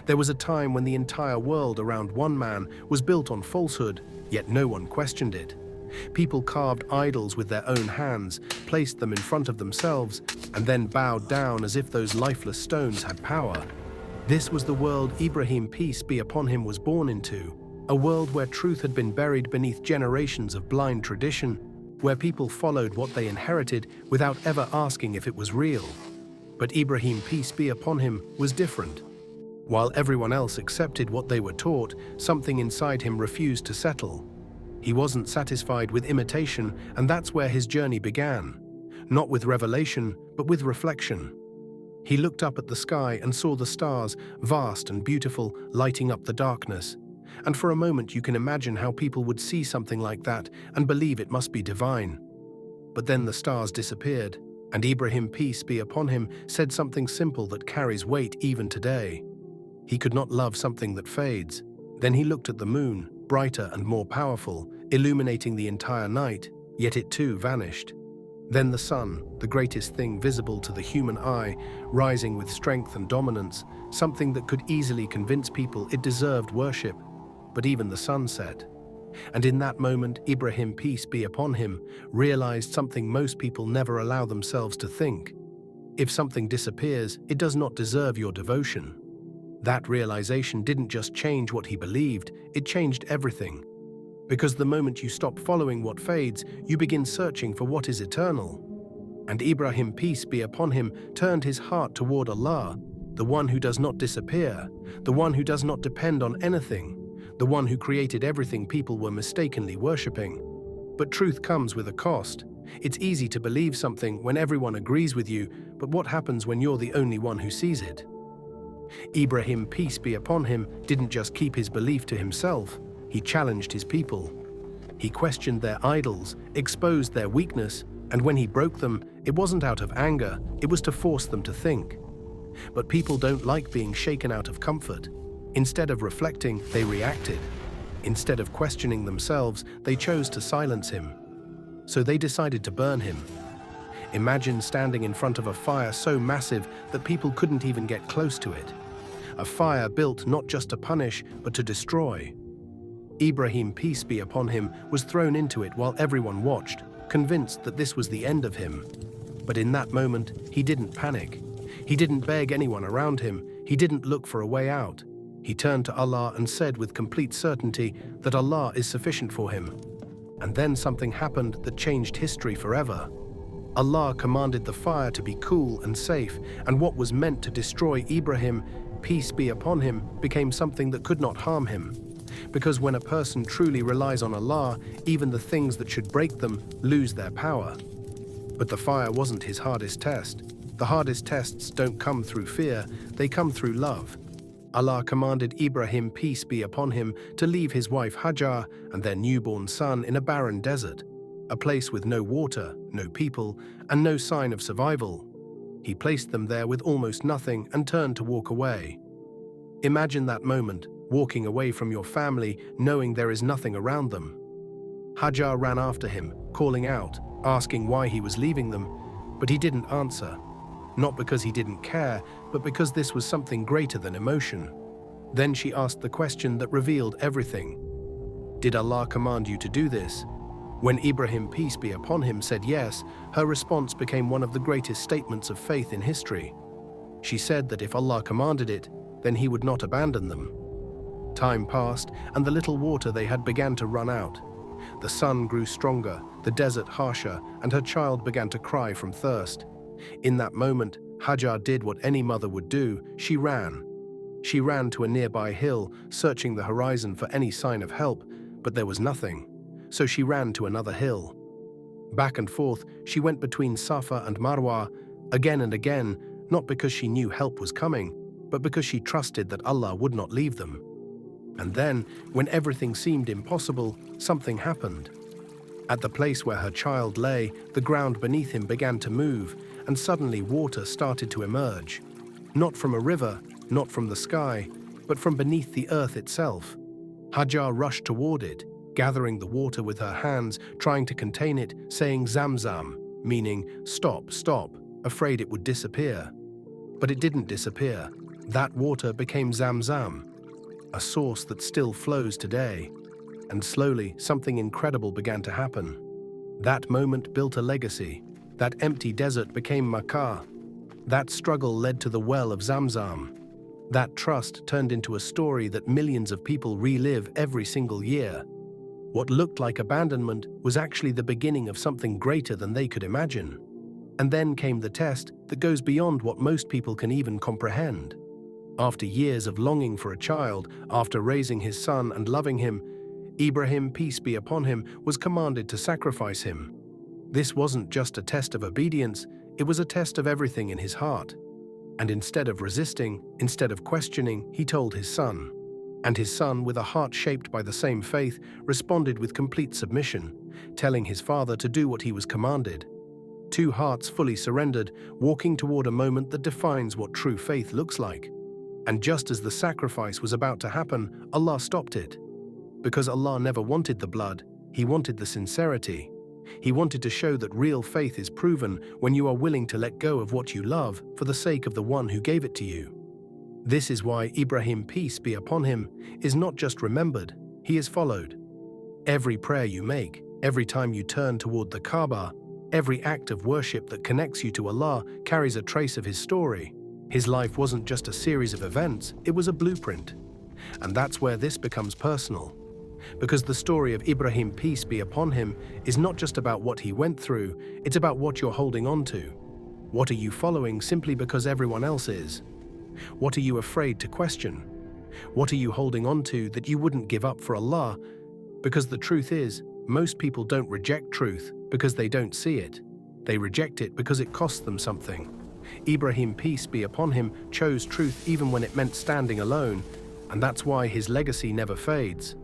There was a time when the entire world around one man was built on falsehood, yet no one questioned it. People carved idols with their own hands, placed them in front of themselves, and then bowed down as if those lifeless stones had power. This was the world Ibrahim, peace be upon him, was born into. A world where truth had been buried beneath generations of blind tradition, where people followed what they inherited without ever asking if it was real. But Ibrahim, peace be upon him, was different. While everyone else accepted what they were taught, something inside him refused to settle. He wasn't satisfied with imitation, and that's where his journey began. Not with revelation, but with reflection. He looked up at the sky and saw the stars, vast and beautiful, lighting up the darkness. And for a moment you can imagine how people would see something like that and believe it must be divine. But then the stars disappeared, and Ibrahim, peace be upon him, said something simple that carries weight even today. He could not love something that fades. Then he looked at the moon, brighter and more powerful, illuminating the entire night, yet it too vanished. Then the sun, the greatest thing visible to the human eye, rising with strength and dominance, something that could easily convince people it deserved worship. But even the sun set. And in that moment, Ibrahim, peace be upon him, realized something most people never allow themselves to think. If something disappears, it does not deserve your devotion. That realization didn't just change what he believed, it changed everything. Because the moment you stop following what fades, you begin searching for what is eternal. And Ibrahim, peace be upon him, turned his heart toward Allah, the one who does not disappear, the one who does not depend on anything, the one who created everything people were mistakenly worshipping. But truth comes with a cost. It's easy to believe something when everyone agrees with you, but what happens when you're the only one who sees it? Ibrahim, peace be upon him, didn't just keep his belief to himself, he challenged his people. He questioned their idols, exposed their weakness, and when he broke them, it wasn't out of anger, it was to force them to think. But people don't like being shaken out of comfort. Instead of reflecting, they reacted. Instead of questioning themselves, they chose to silence him. So they decided to burn him. Imagine standing in front of a fire so massive that people couldn't even get close to it. A fire built not just to punish, but to destroy. Ibrahim, peace be upon him, was thrown into it while everyone watched, convinced that this was the end of him. But in that moment, he didn't panic. He didn't beg anyone around him. He didn't look for a way out. He turned to Allah and said with complete certainty that Allah is sufficient for him. And then something happened that changed history forever. Allah commanded the fire to be cool and safe, and what was meant to destroy Ibrahim, peace be upon him, became something that could not harm him. Because when a person truly relies on Allah, even the things that should break them lose their power. But the fire wasn't his hardest test. The hardest tests don't come through fear, they come through love. Allah commanded Ibrahim, peace be upon him, to leave his wife Hajar and their newborn son in a barren desert, a place with no water, no people, and no sign of survival. He placed them there with almost nothing and turned to walk away. Imagine that moment, walking away from your family, knowing there is nothing around them. Hajar ran after him, calling out, asking why he was leaving them, but he didn't answer. Not because he didn't care, but because this was something greater than emotion. Then she asked the question that revealed everything. Did Allah command you to do this? When Ibrahim, peace be upon him, said yes, her response became one of the greatest statements of faith in history. She said that if Allah commanded it, then he would not abandon them. Time passed, and the little water they had began to run out. The sun grew stronger, the desert harsher, and her child began to cry from thirst. In that moment, Hajar did what any mother would do. She ran. She ran to a nearby hill, searching the horizon for any sign of help, but there was nothing. So she ran to another hill. Back and forth, she went between Safa and Marwa, again and again, not because she knew help was coming, but because she trusted that Allah would not leave them. And then, when everything seemed impossible, something happened. At the place where her child lay, the ground beneath him began to move, and suddenly water started to emerge. Not from a river, not from the sky, but from beneath the earth itself. Hajar rushed toward it, gathering the water with her hands, trying to contain it, saying Zamzam, meaning stop, stop, afraid it would disappear. But it didn't disappear. That water became Zamzam, a source that still flows today. And slowly, something incredible began to happen. That moment built a legacy. That empty desert became Makkah. That struggle led to the well of Zamzam. That trust turned into a story that millions of people relive every single year. What looked like abandonment was actually the beginning of something greater than they could imagine. And then came the test that goes beyond what most people can even comprehend. After years of longing for a child, after raising his son and loving him, Ibrahim, peace be upon him, was commanded to sacrifice him. This wasn't just a test of obedience, it was a test of everything in his heart. And instead of resisting, instead of questioning, he told his son. And his son, with a heart shaped by the same faith, responded with complete submission, telling his father to do what he was commanded. Two hearts fully surrendered, walking toward a moment that defines what true faith looks like. And just as the sacrifice was about to happen, Allah stopped it. Because Allah never wanted the blood, He wanted the sincerity. He wanted to show that real faith is proven when you are willing to let go of what you love for the sake of the one who gave it to you. This is why Ibrahim, peace be upon him, is not just remembered, he is followed. Every prayer you make, every time you turn toward the Kaaba, every act of worship that connects you to Allah carries a trace of his story. His life wasn't just a series of events, it was a blueprint. And that's where this becomes personal. Because the story of Ibrahim, peace be upon him, is not just about what he went through, it's about what you're holding on to. What are you following simply because everyone else is? What are you afraid to question? What are you holding on to that you wouldn't give up for Allah? Because the truth is, most people don't reject truth because they don't see it. They reject it because it costs them something. Ibrahim, peace be upon him, chose truth even when it meant standing alone, and that's why his legacy never fades.